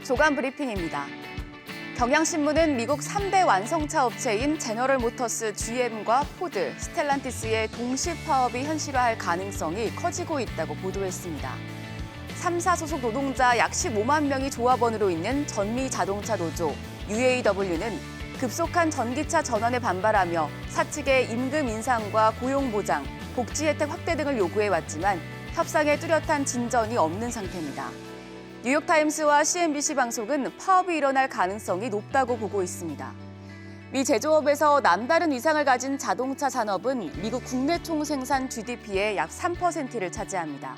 조간 브리핑입니다. 경향신문은 미국 3대 완성차 업체인 제너럴 모터스 GM과 포드, 스텔란티스의 동시 파업이 현실화할 가능성이 커지고 있다고 보도했습니다. 3사 소속 노동자 약 15만 명이 조합원으로 있는 전미 자동차 노조 UAW는 급속한 전기차 전환에 반발하며 사측의 임금 인상과 고용 보장, 복지 혜택 확대 등을 요구해왔지만 협상에 뚜렷한 진전이 없는 상태입니다. 뉴욕타임스와 CNBC 방송은 파업이 일어날 가능성이 높다고 보고 있습니다. 미 제조업에서 남다른 위상을 가진 자동차 산업은 미국 국내 총생산 GDP의 약 3%를 차지합니다.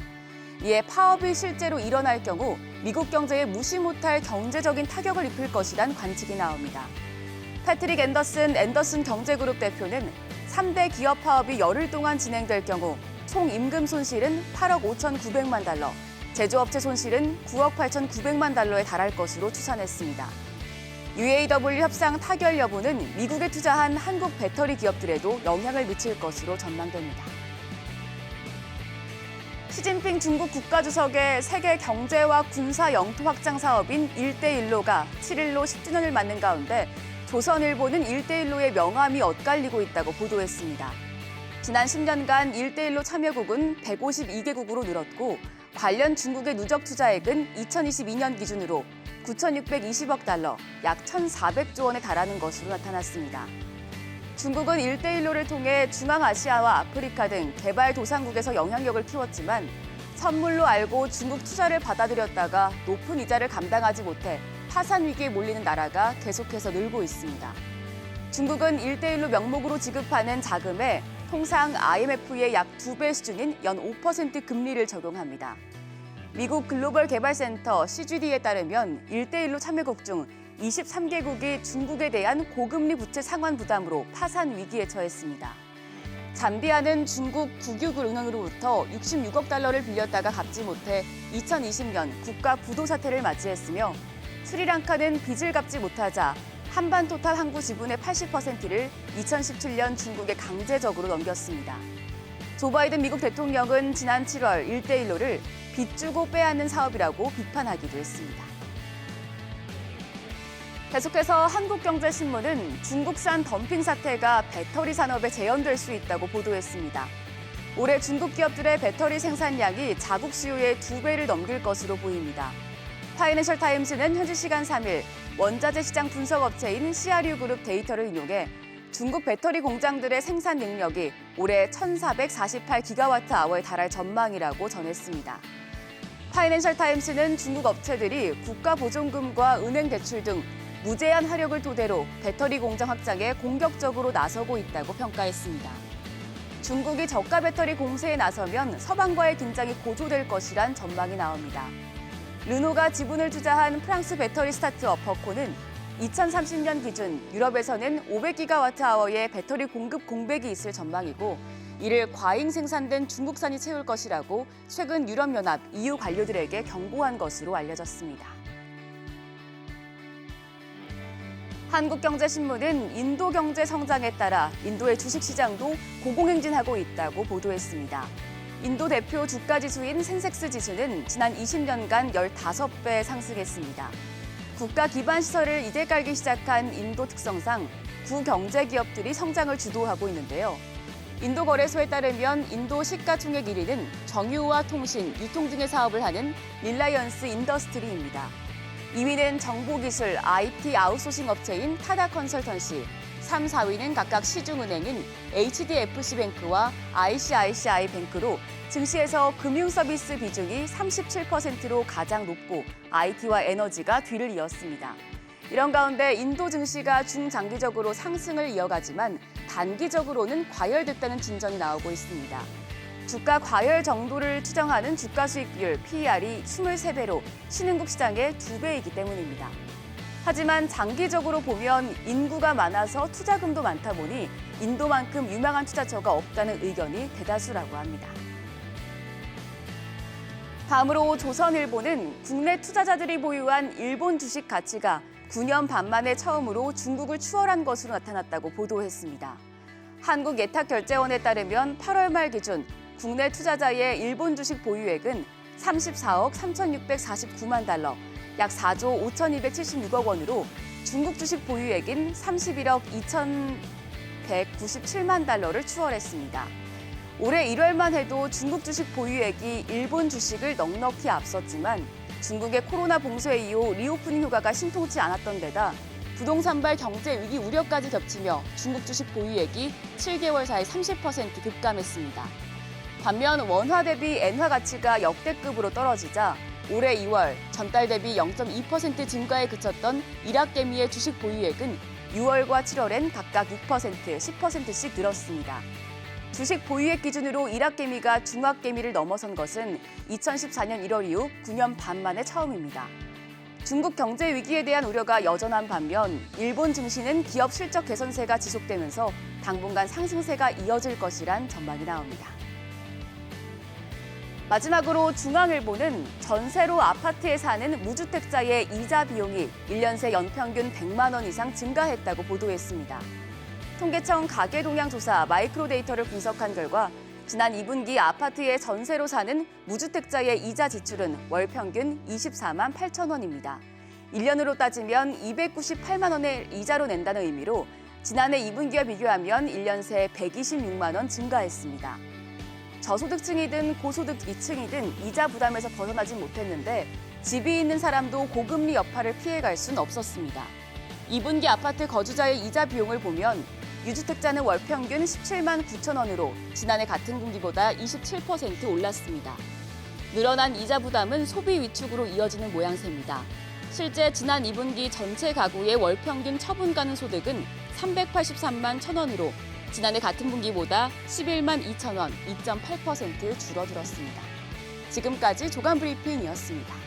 이에 파업이 실제로 일어날 경우 미국 경제에 무시 못할 경제적인 타격을 입힐 것이란 관측이 나옵니다. 패트릭 앤더슨 경제그룹 대표는 3대 기업 파업이 열흘 동안 진행될 경우 총 임금 손실은 8억 5,900만 달러, 제조업체 손실은 9억 8,900만 달러에 달할 것으로 추산했습니다. UAW 협상 타결 여부는 미국에 투자한 한국 배터리 기업들에도 영향을 미칠 것으로 전망됩니다. 시진핑 중국 국가주석의 세계 경제와 군사 영토 확장 사업인 1대1로가 7일로 10주년을 맞는 가운데 조선일보는 1대1로의 명암이 엇갈리고 있다고 보도했습니다. 지난 10년간 1대1로 참여국은 152개국으로 늘었고 관련 중국의 누적 투자액은 2022년 기준으로 9,620억 달러, 약 1,400조 원에 달하는 것으로 나타났습니다. 중국은 1대1로를 통해 중앙아시아와 아프리카 등 개발도상국에서 영향력을 키웠지만 선물로 알고 중국 투자를 받아들였다가 높은 이자를 감당하지 못해 파산 위기에 몰리는 나라가 계속해서 늘고 있습니다. 중국은 1대1로 명목으로 지급하는 자금에 통상 IMF의 약 2배 수준인 연 5% 금리를 적용합니다. 미국 글로벌 개발센터 CGD에 따르면 1대1로 참여국 중 23개국이 중국에 대한 고금리 부채 상환 부담으로 파산 위기에 처했습니다. 잠비아는 중국 국유은행으로부터 66억 달러를 빌렸다가 갚지 못해 2020년 국가 부도 사태를 맞이했으며 스리랑카는 빚을 갚지 못하자 한반토탈 항구 지분의 80%를 2017년 중국에 강제적으로 넘겼습니다. 조 바이든 미국 대통령은 지난 7월 1대1로를 빚 주고 빼앗는 사업이라고 비판하기도 했습니다. 계속해서 한국경제신문은 중국산 덤핑 사태가 배터리 산업에 재현될 수 있다고 보도했습니다. 올해 중국 기업들의 배터리 생산량이 자국 수요의 2배를 넘길 것으로 보입니다. 파이낸셜 타임스는 현지 시간 3일 원자재 시장 분석 업체인 CRU 그룹 데이터를 인용해 중국 배터리 공장들의 생산 능력이 올해 1,448기가와트-아워에 달할 전망이라고 전했습니다. 파이낸셜 타임스는 중국 업체들이 국가 보존금과 은행 대출 등 무제한 화력을 토대로 배터리 공장 확장에 공격적으로 나서고 있다고 평가했습니다. 중국이 저가 배터리 공세에 나서면 서방과의 긴장이 고조될 것이란 전망이 나옵니다. 르노가 지분을 투자한 프랑스 배터리 스타트업 버코는 2030년 기준 유럽에서는 500기가와트-아워의 배터리 공급 공백이 있을 전망이고 이를 과잉 생산된 중국산이 채울 것이라고 최근 유럽연합 EU 관료들에게 경고한 것으로 알려졌습니다. 한국경제신문은 인도 경제 성장에 따라 인도의 주식시장도 고공행진하고 있다고 보도했습니다. 인도 대표 주가지수인 센섹스 지수는 지난 20년간 15배 상승했습니다. 국가 기반 시설을 이제 깔기 시작한 인도 특성상 구경제기업들이 성장을 주도하고 있는데요. 인도거래소에 따르면 인도 시가총액 1위는 정유와 통신, 유통 등의 사업을 하는 릴라이언스 인더스트리입니다. 2위는 정보기술, IT 아웃소싱 업체인 타다 컨설턴시, 3, 4위는 각각 시중은행인 HDFC뱅크와 ICICI 뱅크로 증시에서 금융서비스 비중이 37%로 가장 높고 IT와 에너지가 뒤를 이었습니다. 이런 가운데 인도 증시가 중장기적으로 상승을 이어가지만 단기적으로는 과열됐다는 진전이 나오고 있습니다. 주가 과열 정도를 추정하는 주가 수익 비율 PER이 23배로 신흥국 시장의 2배이기 때문입니다. 하지만 장기적으로 보면 인구가 많아서 투자금도 많다 보니 인도만큼 유망한 투자처가 없다는 의견이 대다수라고 합니다. 다음으로 조선일보는 국내 투자자들이 보유한 일본 주식 가치가 9년 반 만에 처음으로 중국을 추월한 것으로 나타났다고 보도했습니다. 한국예탁결제원에 따르면 8월 말 기준 국내 투자자의 일본 주식 보유액은 34억 3,649만 달러, 약 4조 5,276억 원으로 중국 주식 보유액인 31억 2,197만 달러를 추월했습니다. 올해 1월만 해도 중국 주식 보유액이 일본 주식을 넉넉히 앞섰지만 중국의 코로나 봉쇄 이후 리오프닝 효과가 신통치 않았던 데다 부동산발 경제 위기 우려까지 겹치며 중국 주식 보유액이 7개월 사이 30% 급감했습니다. 반면 원화 대비 엔화 가치가 역대급으로 떨어지자 올해 2월 전달 대비 0.2% 증가에 그쳤던 일학개미의 주식 보유액은 6월과 7월엔 각각 6%, 10%씩 늘었습니다. 주식 보유액 기준으로 일학개미가 중학개미를 넘어선 것은 2014년 1월 이후 9년 반 만에 처음입니다. 중국 경제 위기에 대한 우려가 여전한 반면 일본 증시는 기업 실적 개선세가 지속되면서 당분간 상승세가 이어질 것이란 전망이 나옵니다. 마지막으로 중앙일보는 전세로 아파트에 사는 무주택자의 이자 비용이 1년 새 연평균 100만 원 이상 증가했다고 보도했습니다. 통계청 가계동향 조사 마이크로 데이터를 분석한 결과 지난 2분기 아파트에 전세로 사는 무주택자의 이자 지출은 월 평균 24만 8천 원입니다. 1년으로 따지면 298만 원을 이자로 낸다는 의미로 지난해 2분기와 비교하면 1년 새 126만 원 증가했습니다. 저소득층이든 고소득 위층이든 이자 부담에서 벗어나지 못했는데 집이 있는 사람도 고금리 여파를 피해갈 순 없었습니다. 2분기 아파트 거주자의 이자 비용을 보면 유주택자는 월 평균 17만 9천 원으로 지난해 같은 분기보다 27% 올랐습니다. 늘어난 이자 부담은 소비 위축으로 이어지는 모양새입니다. 실제 지난 2분기 전체 가구의 월 평균 처분 가능 소득은 383만 1천 원으로 지난해 같은 분기보다 11만 2천 원, 2.8% 줄어들었습니다. 지금까지 조간 브리핑이었습니다.